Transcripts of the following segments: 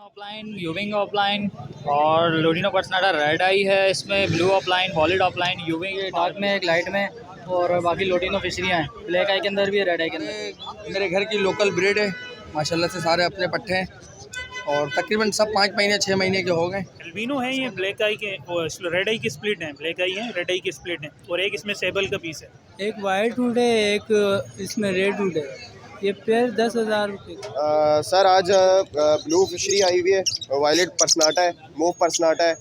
Offline, यूविंग offline और लोडिनो पर्सनाटा red आई है, इसमें blue offline, valid offline, यूविंग dark में एक लाइट में और बाकी लोटिनो फिशरियाँ हैं। ब्लैक आई के अंदर भी है, रेड आई के अंदर। मेरे घर की लोकल ब्रीड है माशाल्लाह से, सारे अपने पट्टे हैं और तकरीबन सब 5 महीने 6 महीने के हो गए। एल्बिनो है ये, ब्लैक आई के और रेड आई की स्प्लिट है। ब्लैक आई है, रेड आई की स्प्लिट है और एक इसमें सेबल का पीस है। एक वाइट वुड है, एक इसमें रेड वुड है। ये पेयर 10,000 रुपये। सर आज ब्लू फिशरी आई हुई है, वायलेट पर्सनाटा है, मूव पर्सनाटा है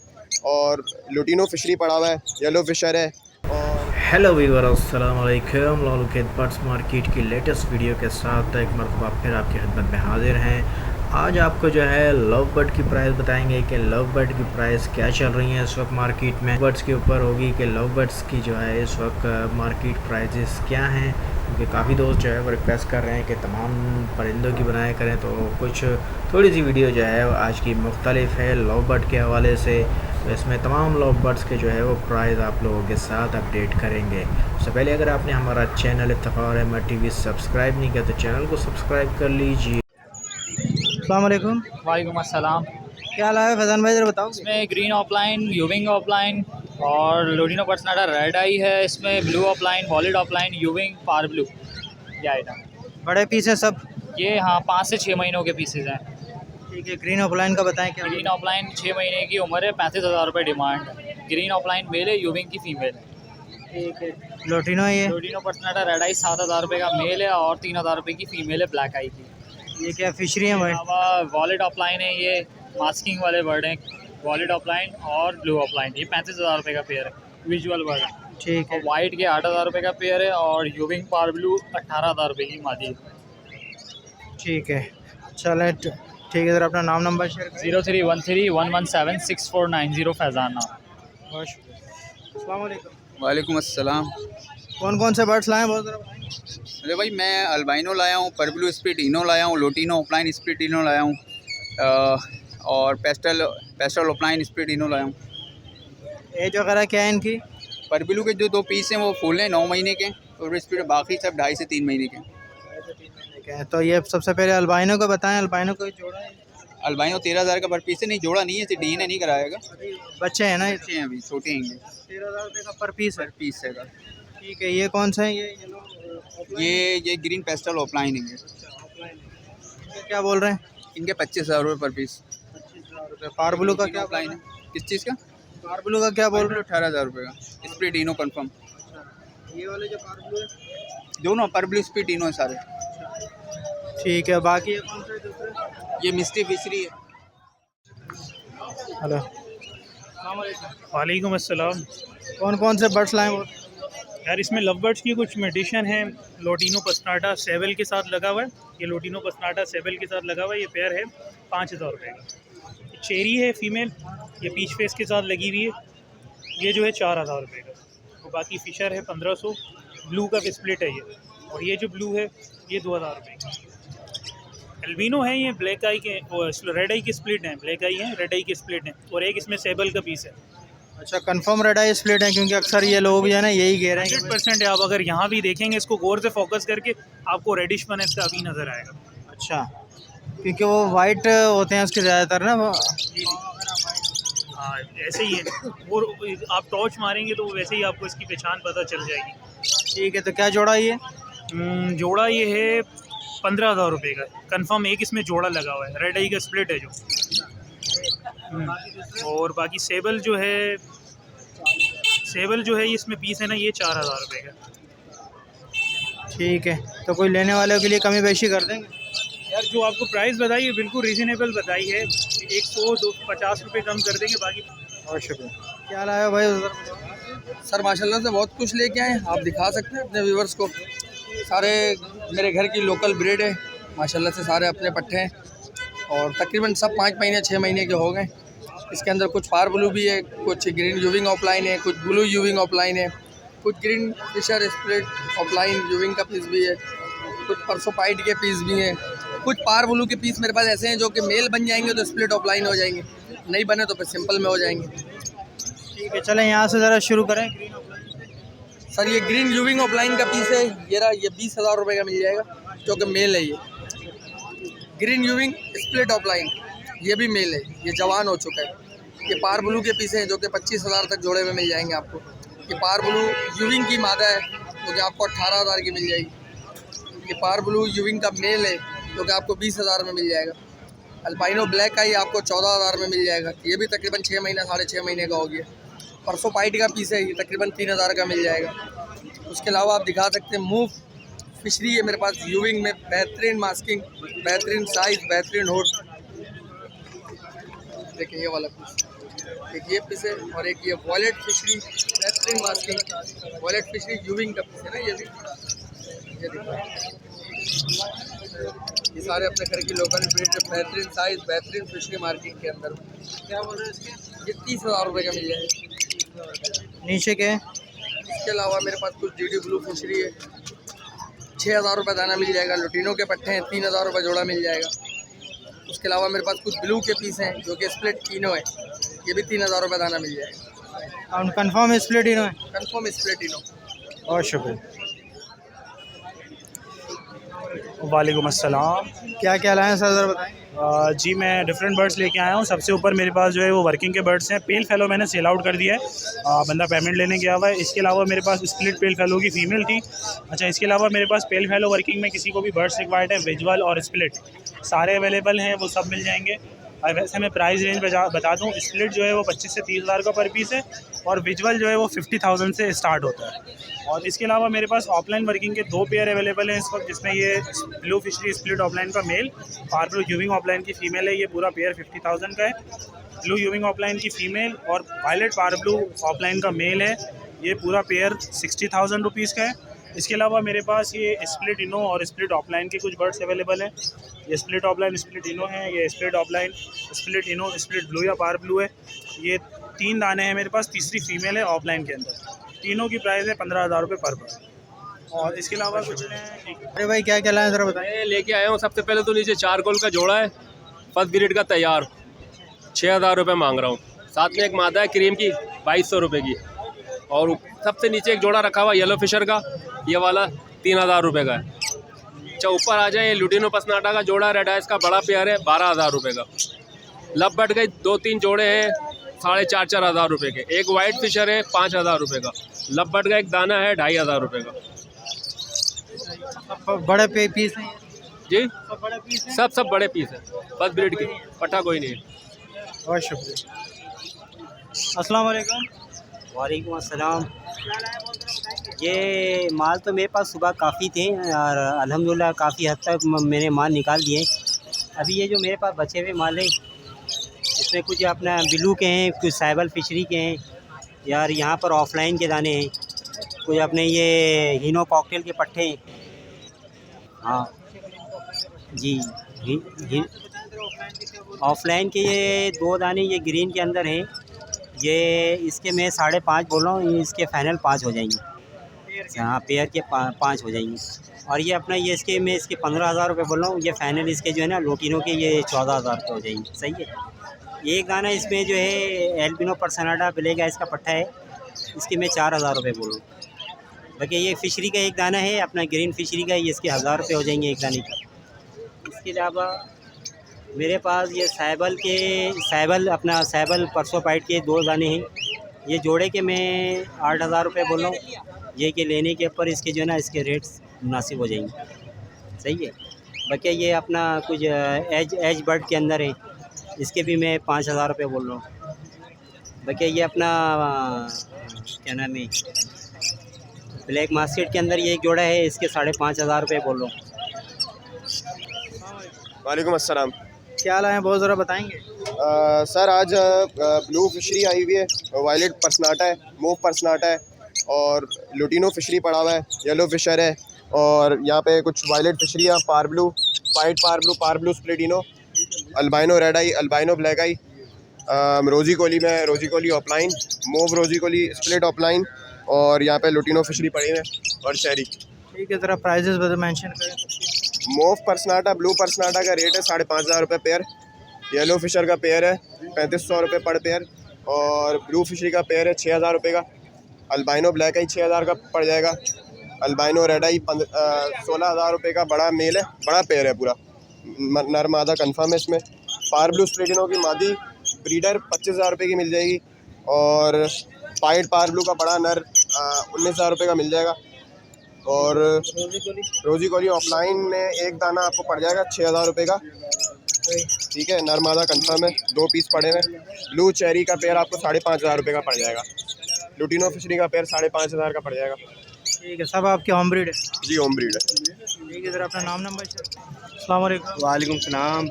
और लुटिनो फिशरी पड़ा हुआ है, येलो फिशर है। और हेलो वीवर, अस्सलाम वालेकुम। लॉलुकेट बर्ड्स मार्केट की लेटेस्ट वीडियो के साथ एक मरतबा फिर आपकी खिदमत में हाजिर हैं। आज आपको जो है लव बर्ड की प्राइस बताएंगे कि लव बर्ड की प्राइस क्या चल रही है इस वक्त मार्केट में। बर्ड्स के ऊपर होगी कि लव बर्ड्स की जो है इस वक्त मार्केट प्राइजेस क्या हैं, क्योंकि काफ़ी दोस्त जो है वो रिक्वेस्ट कर रहे हैं कि तमाम परिंदों की बनाया करें। तो कुछ थोड़ी सी वीडियो जो है आज की मुख्तलिफ है लव बर्ड के हवाले से। तो इसमें तमाम लव बर्ड्स के जो है वो प्राइस आप लोगों के साथ अपडेट करेंगे। उससे पहले अगर आपने हमारा channel Iftikhar Ahmad TV subscribe नहीं किया तो चैनल को सब्सक्राइब कर लीजिए। अस्सलाम वालेकुम। वालेकुम अस्सलाम। क्या हाल है फैज़ान भाई, ज़रा बताओ। इसमें ग्रीन ऑफलाइन, यूविंग ऑफलाइन और लोडिनो पर्सनाटा रेड आई है, इसमें ब्लू ऑफलाइन, वॉलिड ऑफलाइन, यूविंग, पार ब्लू ये आइटम। बड़े पीस है सब। ये हाँ 5 से 6 महीनों के पीसेज हैं। ठीक है, ग्रीन ऑफलाइन का बताएं क्या। ग्रीन ऑफलाइन 6 महीने की उम्र है, 35,000 रुपये डिमांड है। ग्रीन ऑफलाइन मेल है, यूविंग की फीमेल है। ठीक है, लोटिनो है ये। लोडिनो पर्सनाटा रेड आई 7,000 रुपये का मेल है और 3,000 रुपये की फीमेल है ब्लैक आई की। ये क्या फिशरी है भाई? वॉलिड ऑफलाइन है, ये मास्किंग वाले बर्ड हैं। वॉलिड ऑफलाइन और ब्लू ऑफलाइन, ये 35,000 रुपये का पेयर है, विजुअल बर्ड है। ठीक है, और वाइट के 8,000 रुपये का पेयर है और यूविंग पार ब्लू 18,000 रुपये की मादी है। ठीक है, चलें ठीक है। सर अपना नाम नंबर शेयर करें। 0313117649 फैज़ान नाम। बहुत शुक्रिया। अस्सलाम वालेकुम। वालेकुम अस्सलाम। कौन कौन से बर्ड्स लाए हैं, बहुत ज़रा बताएं। अरे भाई, मैं अल्बाइनो लाया हूँ, पर्ब्लू स्प्लिट इनो लाया हूँ, लोटिनो ऑफलाइन स्प्लिट इनो लाया हूँ और पेस्टल ऑफलाइन स्प्लिट इनो लाया हूँ। एज वगैरह क्या है इनकी? पर्ब्लू के जो 2 पीस हैं वो फुल हैं 9 महीने के और स्प्लिट बाकी सब 2.5 से 3 महीने के। तो ये सबसे पहले अल्बाइनो को बताएं। अल्बाइनो को जोड़ा है? अल्बाइनो 13,000 का पर पीस है, नहीं जोड़ा नहीं है, इसे डीएनए नहीं कराएगा, बच्चे हैं ना ये? अच्छे हैं अभी, छोटे हैं। 13,000 रुपये का पर पीस है। पर पीस है। ठीक है, ये कौन सा है? ये ग्रीन पेस्टल ऑफलाइन है। क्या बोल रहे हैं? इनके 25,000 रुपये पर पीस। 25,000 रुपये। पार ब्लू का क्या ऑफलाइन है। किस चीज़ का? पार ब्लू का क्या बोल रहे 18,000 रुपये का स्प्लिट इनो कन्फर्म। हैं? ये वाले जो पार ब्लू है? दोनों पर्ब्लू स्प्लिट इनो है सारे। ठीक है, बाकी ये कौन सा है दूसरे? ये मिस्टी फिशरी है। हेलो, वालेकुम अस्सलाम। कौन कौन से बर्ड्स लाए हैं? यार इसमें लव बर्ड्स की कुछ मेडिशन है। लोटिनो पस्नाटा सेबल के साथ लगा हुआ है। ये लोटिनो पस्नाटा सेबल के साथ लगा हुआ है। ये पेयर है 5,000 रुपये का। चेरी है फीमेल, ये पीच फेस के साथ लगी हुई है। ये जो है 4,000 रुपये का। तो बाकी फिशर है 1,500। ब्लू का स्प्लिट है ये, और ये जो ब्लू है ये 2,000 रुपये का। एल्बिनो है ये, ब्लैक आई के और रेड आई की स्प्लिट है। ब्लैक आई है, रेड आई की स्प्लिट है और एक इसमें सेबल का पीस है। अच्छा, कंफर्म रेड आई स्प्लिट है, क्योंकि अक्सर ये लोग जो है ना यही कह रहे हैं 100% है। आप अगर यहाँ भी देखेंगे इसको गौर से फोकस करके, आपको रेडिश पन इसका अभी नज़र आएगा। अच्छा, क्योंकि वो वाइट होते हैं उसके ज़्यादातर ना वो। हाँ ऐसे ही है वो, आप टॉर्च मारेंगे तो वैसे ही आपको इसकी पहचान पता चल जाएगी। ठीक है, तो क्या जोड़ा ये? जोड़ा ये है 15,000 रुपये का कंफर्म। एक इसमें जोड़ा लगा हुआ है, रेड आई का स्प्लिट है जो। और बाकी सेबल जो है इसमें पीस है ना, ये 4,000 रुपये का। ठीक है, तो कोई लेने वालों के लिए कमी बेशी कर देंगे? यार जो आपको प्राइस बताई है बिल्कुल रीज़नेबल बताई है, 100-250 रुपये कम कर देंगे बाकी। बहुत शुक्रिया। क्या लाया भाई उधर? सर माशाल्लाह से बहुत कुछ लेके आए, आप दिखा सकते हैं अपने व्यूवर्स को। सारे मेरे घर की लोकल ब्रीड है माशाल्लाह से, सारे अपने पट्टे हैं और तकरीबन सब 5 महीने 6 महीने के हो गए। इसके अंदर कुछ पार ब्लू भी है, कुछ ग्रीन यूविंग ऑफलाइन है, कुछ ब्लू यूविंग ऑफलाइन है, कुछ ग्रीन फिशर स्प्लिट ऑफलाइन यूविंग का पीस भी है, कुछ परसोपाइट के पीस भी हैं, कुछ पार ब्लू के पीस मेरे पास ऐसे हैं जो कि मेल बन जाएंगे तो स्प्लिट ऑफलाइन हो जाएंगे, नहीं बने तो फिर सिंपल में हो जाएंगे। ठीक है, चलें यहाँ से ज़रा शुरू करें। सर ये ग्रीन यूविंग ऑफलाइन का पीस है, ये 20,000 रुपये का मिल जाएगा, जो कि मेल है। ये ग्रीन यूविंग स्प्लिट ऑफलाइन ये भी मेल है, ये जवान हो चुका है। ये पार ब्लू के पीस हैं जो कि 25,000 तक जोड़े में मिल जाएंगे आपको। ये पार ब्लू यूविंग की मादा है जो कि आपको 18,000 की मिल जाएगी। ये पार ब्लू यूविंग का मेल है जो कि आपको 20,000 में मिल जाएगा। अल्बाइनो ब्लैक आई आपको 14,000 में मिल जाएगा। ये भी तकरीबन 6 महीना 6.5 महीने का हो गया। परसों पाइट का पीस है, ये तकरीबन 3,000 का मिल जाएगा। उसके अलावा आप दिखा सकते हैं मूव फिशरी है मेरे पास यूविंग में, बेहतरीन मास्किंग, बेहतरीन साइज़, बेहतरीन होट। देखिए ये वाला पीस, एक ये पीस है और एक ये वॉलेट फिशरी, बेहतरीन मास्किंग वॉलेट फिशरी यूविंग का पीस है ना। ये भी ये देखो, ये सारे अपने घर की लोकल ब्रीड, बेहतरीन साइज़, बेहतरीन फिशरी मार्केट के अंदर। क्या बोल रहे हैं इसके? ये 30,000 रुपये का मिल जाएगा। नीचे के इसके अलावा मेरे पास कुछ डीडी ब्लू फिशरी है, 6,000 रुपये दाना मिल जाएगा। लुटिनो के पट्टे हैं, 3,000 रुपये जोड़ा मिल जाएगा। उसके अलावा मेरे पास कुछ ब्लू के पीस हैं जो कि स्प्लिट टीनो है, ये भी 3,000 रुपये दाना मिल जाएगा। और कंफर्म स्प्लिट इनो है। कंफर्म स्प्लिट टीनो। बहुत शुक्रिया। वालेकुम अस्सलाम। क्या क्या लाए हैं सर, ज़रा बताएं। जी मैं डिफरेंट बर्ड्स लेके आया हूँ। सबसे ऊपर मेरे पास जो है वो वर्किंग के बर्ड्स हैं। पेल फेलो मैंने सेल आउट कर दिया है, बंदा पेमेंट लेने गया हुआ है। इसके अलावा मेरे पास स्प्लिट पेल फेलो की फ़ीमेल थी। अच्छा, इसके अलावा मेरे पास पेल फेलो वर्किंग में किसी को भी बर्ड्स रिक्वायर्ड है, विजुअल और स्प्लिट सारे अवेलेबल हैं, वो सब मिल जाएंगे। और वैसे मैं प्राइस रेंज बता दूँ, स्प्लिट जो है वो 25 से 30,000 का पर पीस है और विजुअल जो है वो 50,000 से स्टार्ट होता है। और इसके अलावा मेरे पास ऑफलाइन वर्किंग के 2 पेयर अवेलेबल हैं इस वक्त, जिसमें ये ब्लू फिशरी स्प्लिट ऑफलाइन का मेल, पार ब्लू यूविंग ऑफलाइन की फ़ीमेल है। ये पूरा पेयर 50,000 का है। ब्लू यूविंग ऑफलाइन की फ़ीमेल और वायलेट पार ब्लू ऑफलाइन का मेल है। ये पूरा पेयर 60,000 रुपीज़ का है। इसके अलावा मेरे पास ये स्प्लिट इनो और स्प्लिट ऑफलाइन के कुछ बर्ड्स अवेलेबल हैं। ये स्प्लिट ऑफलाइन स्प्लिट इनो है, ये स्प्लिट ऑफलाइन स्प्लिट इनो स्प्लिट ब्लू या पार ब्लू है। ये 3 दाने हैं मेरे पास, तीसरी फीमेल है ऑफलाइन के अंदर। तीनों की प्राइस है 15,000 रुपये पर बर्ड। और इसके अलावा कुछ नहीं। अरे भाई क्या क्या लाए ज़रा बताएं। मैं लेके आया हूँ सबसे पहले तो नीचे चारकोल का जोड़ा है, फर्स्ट ग्रेड का तैयार, 6,000 रुपये मांग रहा हूँ। साथ में एक मादा है क्रीम की 2,200 रुपये की। और सबसे नीचे एक जोड़ा रखा हुआ येलो फिशर का, ये वाला 3,000 रुपये का है। अच्छा, ऊपर आ जाए, लुटिनो पसनाटा का जोड़ा रेड आइस का बड़ा पेयर है, 12,000 रुपये का। लब बट गए 2-3 जोड़े हैं 4,500 रुपये के। एक वाइट फिशर है 5,000 रुपये का। लब बट का एक दाना है 2,500 रुपये का। बड़े पीस हैं जी, सब बड़े पीस हैं। सब बड़े पीस है, फर्स्ट ब्रीड की, पट्टा कोई नहीं है। बहुत शुक्रिया। अस्सलाम वालेकुम। वालेकुम अस्सलाम। ये माल तो मेरे पास सुबह काफ़ी थे और अल्हम्दुलिल्लाह काफ़ी हद तक मैंने माल निकाल दिए। अभी ये जो मेरे पास बचे हुए माल है, इसमें कुछ अपना ब्लू के हैं, कुछ साइबल फिशरी के हैं यार, यहाँ पर ऑफलाइन के दाने हैं, कुछ अपने ये हीनो कॉकटेल के पट्टे हैं। हाँ जी, ऑफलाइन के ये 2 दाने ये ग्रीन के अंदर हैं। ये इसके मैं 5.5 बोल रहा हूँ, इसके फाइनल 5 हो जाएंगे। हाँ, पेयर के 5 हो जाएंगे। और ये अपना ये इसके मैं इसके 15,000 रुपये बोल रहा हूँ। ये फाइनल इसके जो है ना लोटिनो के ये 14,000 रुपये हो जाएंगे। सही है। एक दाना इसमें जो है एल्बिनो पर्सनाटा ब्लैक आइस का पट्टा है, इसके मैं 4,000 रुपये बोल रहा हूँ। बाकी ये फिशरी का एक दाना है अपना ग्रीन फिशरी का, ये इसके 1,000 रुपये हो जाएंगे एक दाने का। इसके अलावा मेरे पास ये साइबल अपना साइबल परसों पाइट के 2 दाने हैं। ये जोड़े के मैं 8,000 रुपये बोल रहा हूँ। ये के लेने के ऊपर इसके जो है ना इसके रेट्स मुनासिब हो जाएंगे। सही है। बाकी ये अपना कुछ एज बर्ड के अंदर है, इसके भी मैं 5,000 रुपये बोल रहा हूँ। बाकी ये अपना क्या नाम है ब्लैक मास्केट के अंदर ये एक जोड़ा है, इसके 5,500 रुपये बोल रहा हूँ। वालेकुम अस्सलाम। क्या लाए हैं, बहुत ज़रा बताएंगे। सर आज ब्लू फिशरी आई हुई है, वायलेट पर्सनाटा है, मूव पर्सनाटा है और लुटिनो फिशरी पड़ा हुआ है, येलो फिशर है और यहाँ पे कुछ वायलेट फिशरियाँ, पार ब्लू, वाइट पार ब्लू स्प्लिटिनो, अल्बाइनो रेड आई, अल्बाइनो ब्लैक आई, रोजी कोली में रोजी कोली ऑफलाइन, मूव रोजी कोली स्प्लिट ऑफलाइन और यहाँ पे लुटिनो फिशरी पड़ी है और शेरी। ठीक है, ज़रा प्राइजेस मेंशन करें। मूव पर्सनाटा ब्लू पर्सनाटा का रेट है 5,500 रुपये पेयर। येलो फिशर का पेयर है 3,500 रुपये पर पेयर और ब्लू फिशरी का पेयर है 6,000 रुपये का। अल्बाइनो ब्लैक आई 6,000 का पड़ जाएगा। अल्बाइनो रेड आई 16,000 रुपये का बड़ा मेल है, बड़ा पेयर है पूरा, नर मादा कन्फर्म है इसमें। पार ब्लू स्प्लिटिनो की मादी ब्रीडर 25,000 रुपये की मिल जाएगी। और वाइट पार ब्लू का बड़ा नर 19,000 रुपये का मिल जाएगा। और रोजी कोली ऑफलाइन में एक दाना आपको पड़ जाएगा 6,000 रुपये का। ठीक है, नर मादा कंफर्म है, 2 पीस पड़े हुए। ब्लू चेरी का पेयर आपको 5,500 रुपये का पड़ जाएगा। लुटिनो फिशरी का पेयर 5,500 का पड़ जाएगा। ठीक है, सब आपके होम ब्रीड है? जी होम ब्रीड है। ठीक है सर, अपना नाम नंबर सर। अस्सलाम वालेकुम। वालेकुम सलाम।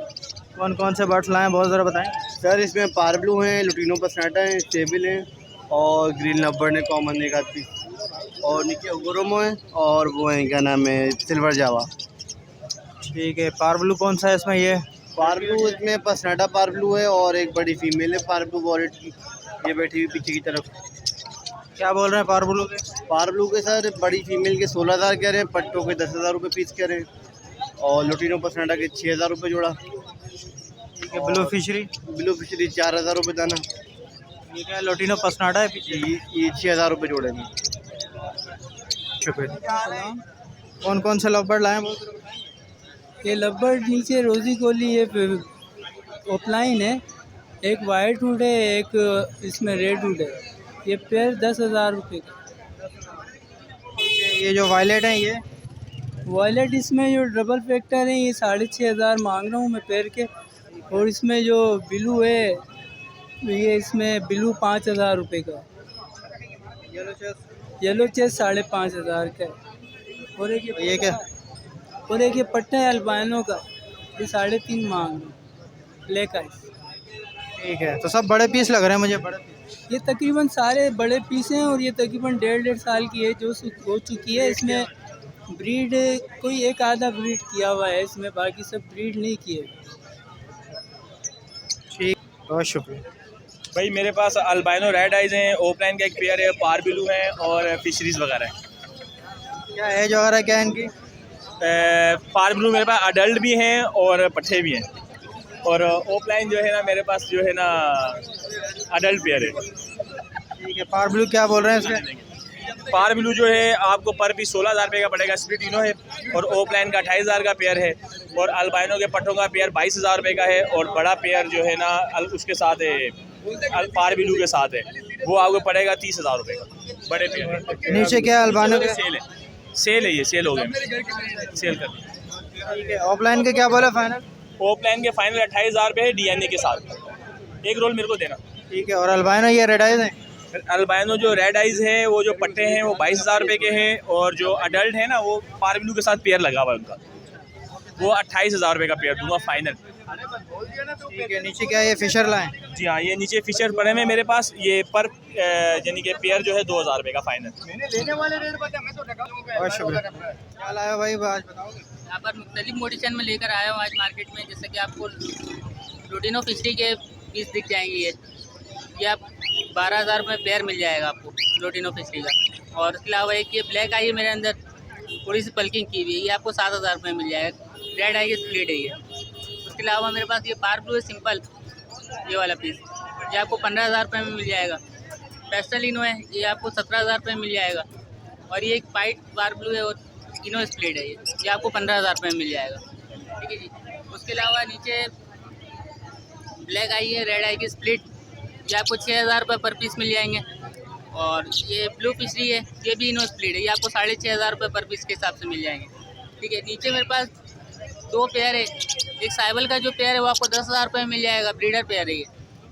कौन कौन से बर्ड्स लाए हैं, बहुत ज़रा बताएं। सर इसमें पार ब्लू हैं, लुटिनो पसनाटा है, स्टेबल हैं और ग्रीन लवबर्ड है कॉमन एक आध पीस। और नीचे ओगोरोमो है और वो है क्या नाम है सिल्वर जावा। ठीक है, पार ब्लू कौन सा है इसमें? ये पार ब्लू इसमें पसनाटा पार ब्लू है और एक बड़ी फीमेल है पार ब्लू वॉलेट की, ये बैठी हुई पीछे की तरफ। क्या बोल रहे हैं पार ब्लू के? पार ब्लू के सर बड़ी फीमेल के 16,000 कह रहे हैं, पट्टों के 10,000 रुपये पीस कह रहे हैं और लुटिनो पसनाटा के 6,000 रुपये जोड़ा। ठीक है, ब्लू फिशरी? ब्लू फिशरी 4,000 रुपये दाना। ठीक है, लोटिनो पसनाटा है पीछे, ये 6,000 रुपये जोड़े में। शुक्रिया। कौन कौन से लवबर्ड लाए हैं? ये लवबर्ड नीचे रोजी कोली ये ऑफलाइन है, एक वाइट वुड है, एक इसमें रेड वुड है। ये पेयर 10,000 रुपये का। ये जो वायलेट है ये वॉलेट इसमें जो डबल फैक्टर है ये 6,500 मांग रहा हूँ मैं पेयर के। और इसमें जो ब्लू है ये इसमें ब्लू 5,000 रुपये का। येलो चेस्ट 5,500 का है। और एक ये क्या? और एक ये पट्टा है अल्बानो का, ये 3.5 मांग रहा हूँ, ब्लैक आइस। ठीक है, तो सब बड़े पीस लग रहे हैं मुझे। बड़े पीस ये तकरीबन सारे बड़े पीस हैं और ये तकरीबन 1.5 साल की है जो हो चुकी है। इसमें ब्रीड कोई एक आधा ब्रीड किया हुआ है इसमें, बाकी सब ब्रीड नहीं किए। ठीक, बहुत शुक्रिया। भाई मेरे पास अल्बाइनो रेड आइज हैं, ओपलाइन का एक पेयर है, पार ब्लू हैं और फिशरीज़ वगैरह हैं। क्या एज वगैरह क्या है इनकी? पार ब्लू मेरे पास अडल्ट भी हैं और पट्ठे भी हैं। और ओपलाइन जो है ना मेरे पास जो है ना अडल्ट पेयर है। ठीक है, पार ब्लू क्या बोल रहे हैं इसके? पार ब्लू जो है आपको पर पीस 16,000 रुपये का पड़ेगा, स्प्लिट तीनों है। और ओपलाइन का 28,000 का पेयर है। और अल्बाइनो के पट्टों का पेयर 22,000 रुपये का है। और बड़ा पेयर जो है ना उसके साथ है, पार ब्लू के साथ है, वो आपको पड़ेगा 30,000 रुपये का बड़े पेयर। नीचे क्या अल्बानो के? सेल है ये, सेल हो गया, सेल कर। ठीक है, ऑफलाइन के क्या बोला फाइनल? ओपलाइन के फाइनल 28,000 रुपये है DNA के साथ। एक रोल मेरे को देना। ठीक है, और अल्बानो ये रेड आइज है? अल्बाइनो जो रेड आइज है वो जो पट्टे हैं वो 22,000 रुपये के हैं। और जो अडल्ट है ना वो पार ब्लू के साथ पेयर लगा हुआ है उनका, वो 28,000 रुपये का पेयर दूंगा फाइनल। ठीक है, नीचे क्या ये फिशर लाए? जी हाँ, ये नीचे फिशर पड़े हैं मेरे पास। ये पर यानी कि पेयर जो है 2,000 रुपये का फाइनल। बहुत शुक्रिया। क्या लाया भाई आज बताओ? यहाँ पर मुख्तलिफ मोडिशन में लेकर आया हूँ आज मार्केट में। जैसे कि आपको लुटिनो फिशरी के पीस दिख जाएंगे, ये आप 12,000 रुपये पेयर मिल जाएगा आपको लुटिनो फिशरी का। और इसके अलावा एक ये ब्लैक आई है मेरे अंदर, थोड़ी सी पल्किंग की हुई है, ये आपको 7,000 रुपये मिल जाएगा। रेड आई की स्प्लिट है ये। उसके अलावा मेरे पास ये पार ब्लू है सिंपल, ये वाला पीस, ये आपको 15,000 रुपये में मिल जाएगा। पेस्टलिनो है, ये आपको 17,000 रुपये में मिल जाएगा। और ये एक वाइट पार ब्लू है और इनो स्प्लिट है, ये आपको 15,000 रुपये में मिल जाएगा। ठीक है जी। उसके अलावा नीचे ब्लैक आई है, रेड आई की स्प्लिट, ये आपको 6,000 रुपये पर पीस मिल जाएंगे। और ये ब्लू फिशरी है, ये भी इनो स्प्लिट है, ये आपको 6,500 रुपये पर पीस के हिसाब से मिल जाएंगे। ठीक है, नीचे मेरे पास 2 पेयर है। एक साइबल का जो पेयर है वो आपको 10,000 रुपये में मिल जाएगा, ब्रीडर पेयर है ये।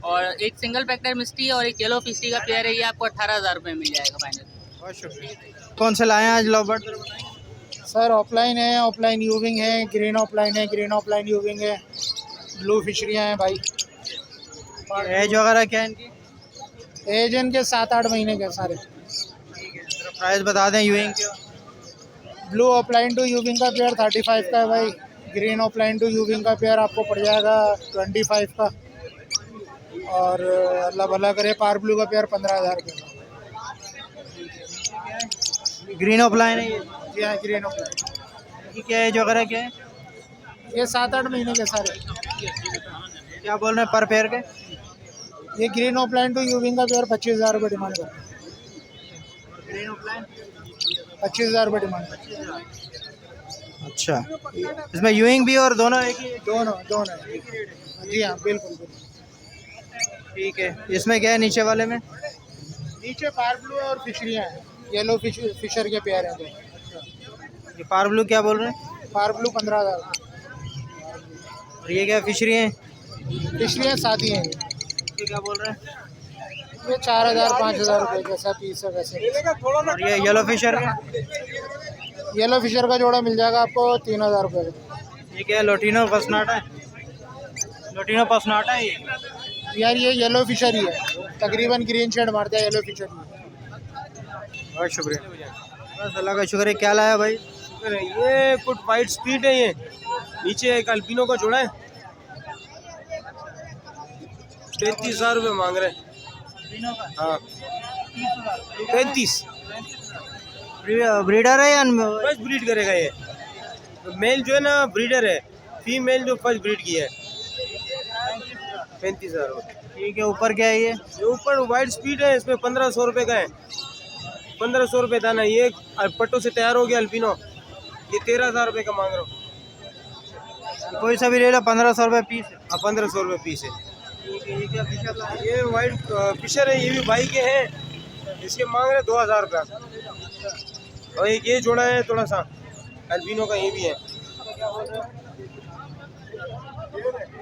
और एक सिंगल फैक्टर मिस्ट्री और एक येलो फिशरी का पेयर है, ये आपको 18,000 रुपये में मिल जाएगा फाइनल। बहुत शुक्रिया। कौन से लाए हैं आज लवबर्ड? सर ऑफलाइन है, ऑफलाइन यूविंग है, ग्रीन ऑफलाइन है, ग्रीन ऑफलाइन यूविंग है, ब्लू फिशरियाँ हैं भाई। एज वगैरह क्या है इनकी? एज इनके 7-8 महीने के सारे। प्राइस बता दें यूविंग के। ब्लू ऑफलाइन टू यूविंग का पेयर 35 का है भाई। ग्रीन ऑफलाइन टू यूविंग का पेयर आपको पड़ जाएगा 25 का। और अल्लाह भला करे पार ब्लू का पेयर 15,000 रुपये का। ग्रीन ऑफलाइन है ये? जी हाँ, ग्रीन ऑफलाइन। ये क्या एज वगैरह क्या है? ये 7-8 महीने के सारे। क्या बोल रहे हैं पर पेयर के? ये ग्रीन ऑफलाइन टू यूविंग का पेयर 25,000 रुपये डिमांड करता है। ग्रीन ऑफलाइन 25,000 रुपये डिमांड करता है। अच्छा, इसमें यूइंग भी और दोनों एक ही? दोनों एक ही रेट है। जी हाँ, बिल्कुल बिल्कुल। ठीक है, इसमें क्या है नीचे वाले में? नीचे पार ब्लू और फिशरियाँ हैं, येलो फिशर के पेयर हैं दो। ये पार ब्लू क्या बोल रहे हैं? पार ब्लू 15,000, और ये क्या फिशरी हैं? फिशरियाँ सादी हैं ये क्या बोल रहे हैं? ये 4,000 5,000 रुपये जैसा पीस है वैसे। और ये येलो फिशर का? येलो फिशर का जोड़ा मिल जाएगा आपको 3,000 रुपये का। ये क्या है, लोटिनो पसनाटा है? लोटिनो पसनाटा है ये? यार ये येलो फिशर ही है, तकरीबन ग्रीन शेड मारता है, येलो फिशर ही है। बहुत शुक्रिया, बस अल्लाह का शुक्र है। क्या लाया भाई? ये कुछ वाइट स्पीड है, ये नीचे एक अल्पिनो का जोड़ा है, 35,000 रुपये मांग रहे हैं। हाँ 35। ब्रीडर है या फर्स्ट ब्रीड करेगा ये, मेल जो है ना ब्रीडर है, फीमेल जो फर्स्ट ब्रीड की है। 35,000 रुपये। ठीक है, ऊपर क्या है ये? ये ऊपर वाइट स्पीड है, इसमें 1,500 रुपये का है, 1,500 रुपये दाना। ये पट्टों से तैयार हो गया अल्पिनो, ये 13,000 रुपये का मांग रहा हूँ। कोई सा भी ले लो, 1,500 रुपये पीस है। हाँ 1,500 रुपये पीस है। ये क्या फिशर ला? ये वाइट फिशर है, ये भी भाई के हैं, इसके मांग रहे 2,000 रुपये। और एक ये जोड़ा है थोड़ा सा अल्बिनो का, ये भी है।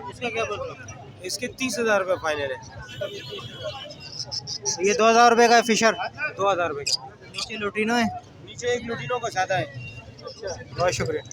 इसका क्या बोल रहे हो? इसके 30,000 रुपये फाइनल है। ये 2,000 रुपये का है फिशर। 2,000 रुपये का। नीचे लोटिनो है? नीचे एक लुटिनो का सादा है। बहुत शुक्रिया।